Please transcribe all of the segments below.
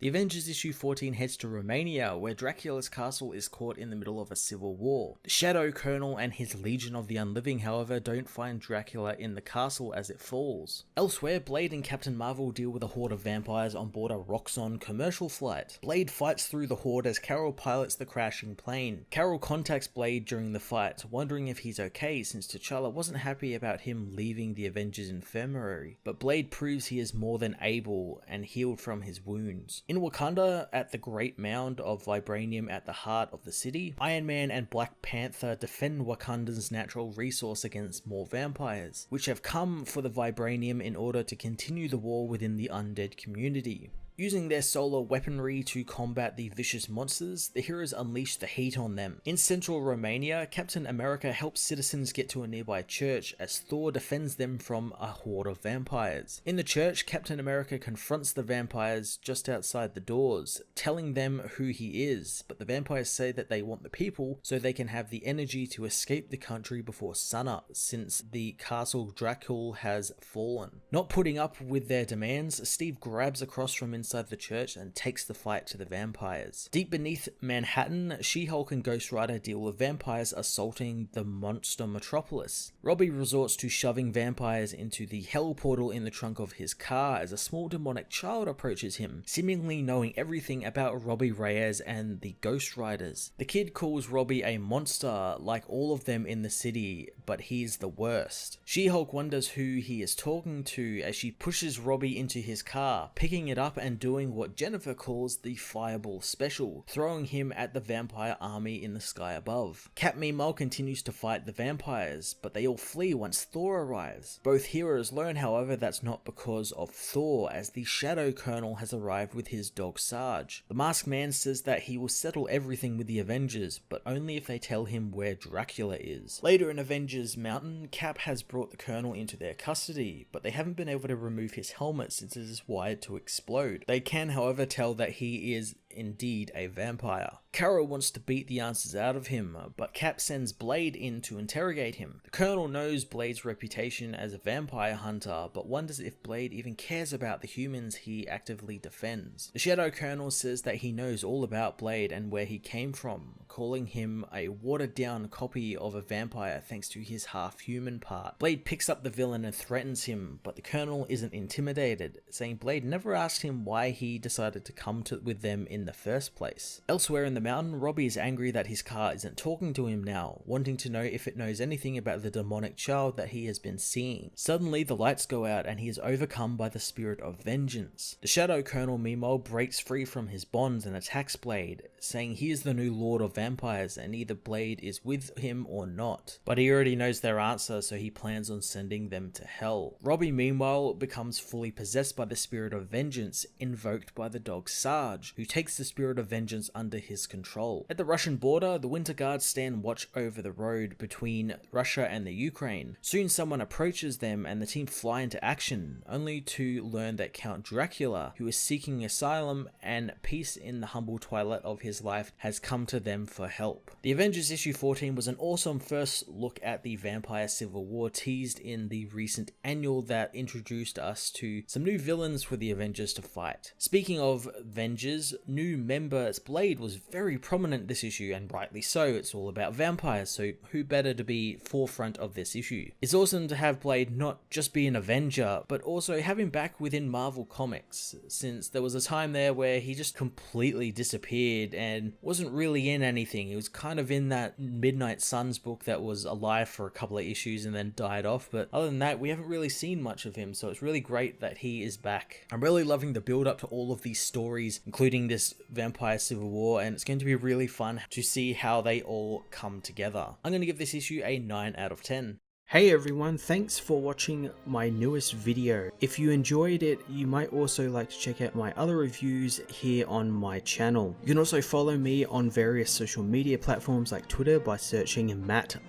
The Avengers issue 14 heads to Romania, where Dracula's castle is caught in the middle of a civil war. The Shadow Colonel and his Legion of the Unliving, however, don't find Dracula in the castle as it falls. Elsewhere, Blade and Captain Marvel deal with a horde of vampires on board a Roxxon commercial flight. Blade fights through the horde as Carol pilots the crashing plane. Carol contacts Blade during the fight, wondering if he's okay since T'Challa wasn't happy about him leaving the Avengers infirmary, but Blade proves he is more than able and healed from his wounds. In Wakanda, at the Great Mound of Vibranium at the heart of the city, Iron Man and Black Panther defend Wakanda's natural resource against more vampires, which have come for the Vibranium in order to continue the war within the undead community. Using their solar weaponry to combat the vicious monsters, the heroes unleash the heat on them. In central Romania, Captain America helps citizens get to a nearby church as Thor defends them from a horde of vampires. In the church, Captain America confronts the vampires just outside the doors, telling them who he is, but the vampires say that they want the people so they can have the energy to escape the country before sunup, since the castle Dracul has fallen. Not putting up with their demands, Steve grabs across from inside the church and takes the fight to the vampires. Deep beneath Manhattan, She-Hulk and Ghost Rider deal with vampires assaulting the monster metropolis. Robbie resorts to shoving vampires into the hell portal in the trunk of his car as a small demonic child approaches him, seemingly knowing everything about Robbie Reyes and the Ghost Riders. The kid calls Robbie a monster like all of them in the city, but he's the worst. She-Hulk wonders who he is talking to as she pushes Robbie into his car, picking it up and doing what Jennifer calls the Fireball special, throwing him at the vampire army in the sky above. Cap meanwhile continues to fight the vampires, but they all flee once Thor arrives. Both heroes learn, however, that's not because of Thor, as the Shadow Colonel has arrived with his dog Sarge. The Masked Man says that he will settle everything with the Avengers, but only if they tell him where Dracula is. Later in Avengers Mountain, Cap has brought the Colonel into their custody, but they haven't been able to remove his helmet since it is wired to explode. They can, however, tell that he is indeed a vampire. Carol wants to beat the answers out of him, but Cap sends Blade in to interrogate him. The Colonel knows Blade's reputation as a vampire hunter, but wonders if Blade even cares about the humans he actively defends. The Shadow Colonel says that he knows all about Blade and where he came from, calling him a watered down copy of a vampire thanks to his half-human part. Blade picks up the villain and threatens him, but the Colonel isn't intimidated, saying Blade never asked him why he decided to come with them in the first place. Elsewhere in the mountain, Robbie is angry that his car isn't talking to him now, wanting to know if it knows anything about the demonic child that he has been seeing. Suddenly, the lights go out and he is overcome by the spirit of vengeance. The Shadow Colonel meanwhile breaks free from his bonds and attacks Blade, saying he is the new Lord of Vampires and either Blade is with him or not. But he already knows their answer, so he plans on sending them to hell. Robbie meanwhile becomes fully possessed by the spirit of vengeance invoked by the dog Sarge, who takes the spirit of vengeance under his control. At the Russian border, the Winter Guards stand watch over the road between Russia and the Ukraine. Soon someone approaches them and the team fly into action, only to learn that Count Dracula, who is seeking asylum and peace in the humble twilight of his life, has come to them for help. The Avengers issue 14 was an awesome first look at the vampire civil war teased in the recent annual that introduced us to some new villains for the Avengers to fight. Speaking of Avengers, new member Blade was very prominent this issue, and rightly so. It's all about vampires, so who better to be forefront of this issue? It's awesome to have Blade not just be an Avenger, but also have him back within Marvel Comics, since there was a time there where he just completely disappeared and wasn't really in anything. He was kind of in that Midnight Suns book that was alive for a couple of issues and then died off, but other than that, we haven't really seen much of him, so it's really great that he is back. I'm really loving the build up to all of these stories, including this vampire civil war, and it's going to be really fun to see how they all come together. I'm going to give this issue a 9 out of 10. Hey everyone, thanks for watching my newest video. If you enjoyed it, you might also like to check out my other reviews here on my channel. You can also follow me on various social media platforms like Twitter by searching Matt_FOS,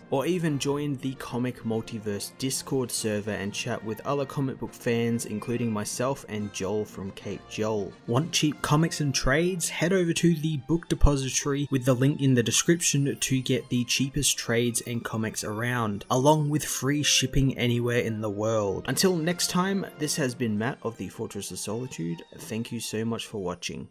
or even join the Comic Multiverse Discord server and chat with other comic book fans, including myself and Joel from Cape Joel. Want cheap comics and trades? Head over to the book depository with the link in the description to get the cheapest trades and comics around, along with free shipping anywhere in the world. Until next time, this has been Matt of the Fortress of Solitude. Thank you so much for watching.